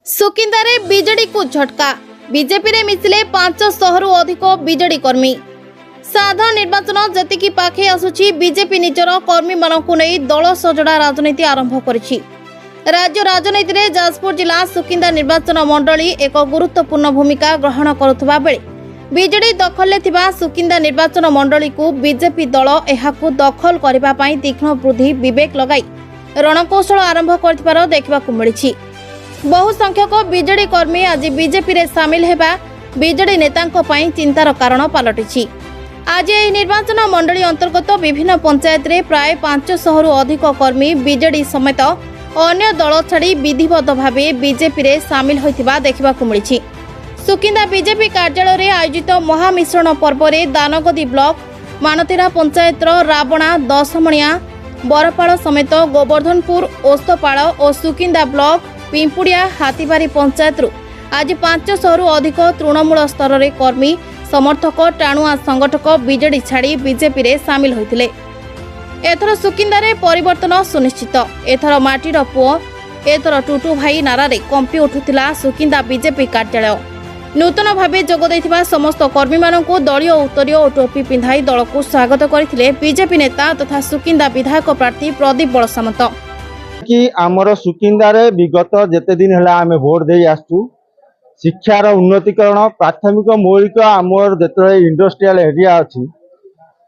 सुकिंदारे BJD को झटका BJP रे मिसिले 500 रु अधिक बीजेडी कर्मी साधारण निर्वाचन जतिकी पाखे आसुची बीजेपी निजर कर्मी मानकु नै दल सजड़ा राजनीति आरंभ करिछि। राज्य राजनीति रे जाजपुर जिला सुकिंदा निर्वाचन मंडली एक गुरुत्वपूर्ण भूमिका ग्रहण करुथबा बेले बीजेडी दखल थिबा सुकिंदा निर्वाचन मंडली को बीजेपी दल एहाकु दखल करबा पई तीक्ष्ण बुद्धि विवेक लगाई रणकौशल आरंभ करथिबार देखबाकु मिलिछि। बहु संख्यक बीजेडी कर्मी आज बीजेपी रे शामिल हेबा बीजेडी नेतांको पई चिंतार कारण पलटिछि। आज एही निर्वाचन मंडली अंतर्गत विभिन्न पंचायत रे प्राय 500 रु अधिक कर्मी बीजेडी समेत अन्य दल छाड़ी विधिवत भावे बीजेपी रे शामिल होइथिबा देखबाकु मिलिछि। सुकिंदा बीजेपी कार्यालय रे आयोजित महामिश्रण पर्व रे दानगदी ब्लॉक मानतेरा पंचायत राबणा दशमणिया बरपाड़ समेत गोवर्धनपुर ओस्तपाड़ और सुकिंदा ब्लॉक पिंपुड़िया हाथीबारी पंचायत आज 500 रु अधिक तृणमूल स्तर रे कर्मी समर्थक टाणुआ संगठक बीजेडी छाड़ी बीजेपी रे शामिल होइथिले। एथर सुकिंदा रे परिवर्तन सुनिश्चित। एथर माटीर पुओ एथर टुटू भाई नारा रे कंपी उठुथिला सुकिंदा बीजेपी कार्यालय। नूतन भावे जोग दैथिबा समस्त कर्मी मानकु दलीय उत्तरीय और टोपी पिंधाई दल को स्वागत करथिले बीजेपी नेता तथा सुकिंदा विधायक प्रार्थी प्रदीप बलसामंत। कि आमर सुकिंदारे विगत जेते दिन है आम भोट दे आसु शिक्षार उन्नतीकरण प्राथमिक मौलिक आमर जो इंडस्ट्रियल एरिया अच्छी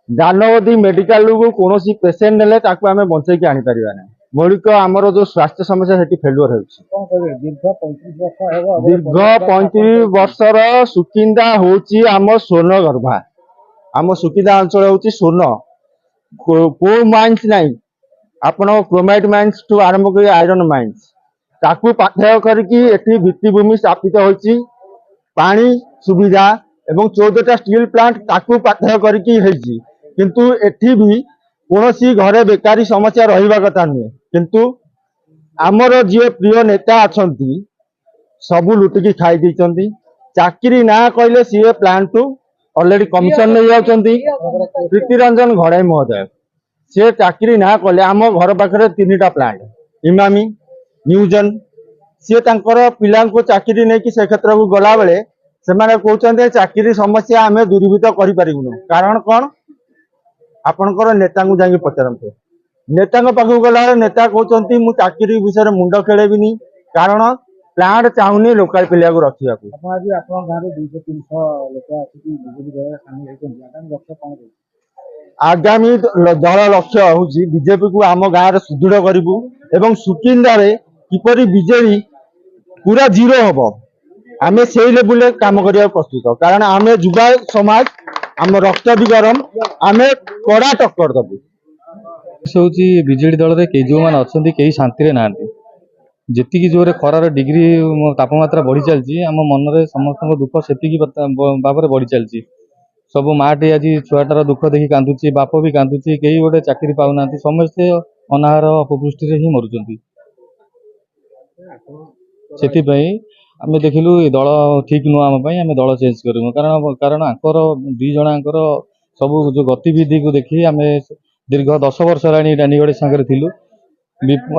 दानगदी मेडिकल को कौन पेसेंट ने आम बंचेक आनीपर ना मौलिक आमर जो स्वास्थ्य समस्या से फेलुअर हो दीर्घ 35 वर्षर सुकिंदा होची आम स्वर्ण गर्भा आम सुकिंदा अंचल होची स्वर्ण को माइंस नहीं आपण क्रोमाइट माइंस टू आरंभ कर आयरन माइंस ताकू पाथेय करके एठी भित्तिभूमि स्थापित होईची पानी सुविधा एवं 14टा स्टील प्लांट ताकू पाथेय करके होईची किंतु एठी भी कोनोसी घरे बेकारी समस्या रहिबा कथा नहीं किंतु आमर जे प्रिय नेता अछंती सब लुटिकी खाई दैचंती चाकरी ना कहले CA plant two already commission नहीं जाउचंती प्रीतिरंजन घड़ाई महोदय से चाकरी ना कले आम घर पाखे 3टा प्लांट इमामी न्यूजन सी पिला चाकरी नहीं कि से क्षेत्र को गला बेले से कहते चाकरी समस्या आम दूरीभूत करूँ कारण कौन आपणकर नेता जाकि पचारते नेता पाखक गला नेता कहते मुझे चाकरी विषय मुंड खेलेबी कारण प्लांट चाहूनी लोकाल पिला को रखा आगामी दल लक्ष्य हूँ बीजेपी को आम गाँव सुदृढ़ करूँ एवं सुकिंदारे किपरि बीजेडी पूरा जीरो हम आम से लेवल काम करने प्रस्तुत कारण आम युवा समाज आम रक्त भी गरम आम कड़ा टक्कर दबू बीजेडी दल में जो मैंने अच्छा कई शांति ना जी जोरे खरार डिग्री तापमात्रा बढ़ी चलती आम मन में समस्त दुख से भाव में बढ़ी चलती सब माटी आज छुआटार दुख देखी कांदुची बाप भी कांदुची कई गोटे चाकरी पाऊना समस्ते अनाहार अपपुष्टि ही मरुंच से आम देखिलु दल ठीक नुह आम दल चेंज करूँ कारण आंकर दी जनाकर सब जो गतिविधि को देखी आम दीर्घ 10 वर्ष है रानीगढ़ सांगे थिलु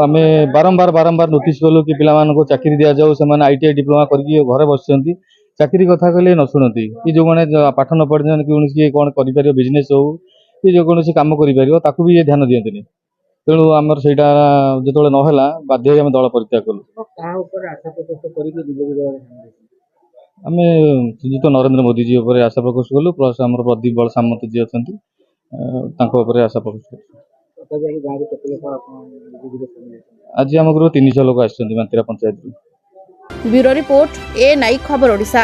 आम बारंबार नोटिस कलु कि पिला चाकरी दि जाऊ से ITI डिप्लोमा करके घरे बस चाकरी कथा कहले न शुणती कि जो मैंने पाठ न पढ़ी किए कौन कर बिजनेस हो कि जो कौन कम कर भी ध्यान दिखती तेणु आमर से जो नहला बाध्य आम दल परित्याग कलु आम श्रीजुत नरेंद्र मोदी जी उपर आशा प्रकाश कलु प्लस आम प्रदीप बलसामंत जी अच्छा आशा प्रकाश आज आम 300 लोक आसछन्ति मानतेरा पंचायत। ब्यूरो रिपोर्ट ए नाई खबर ओडिशा।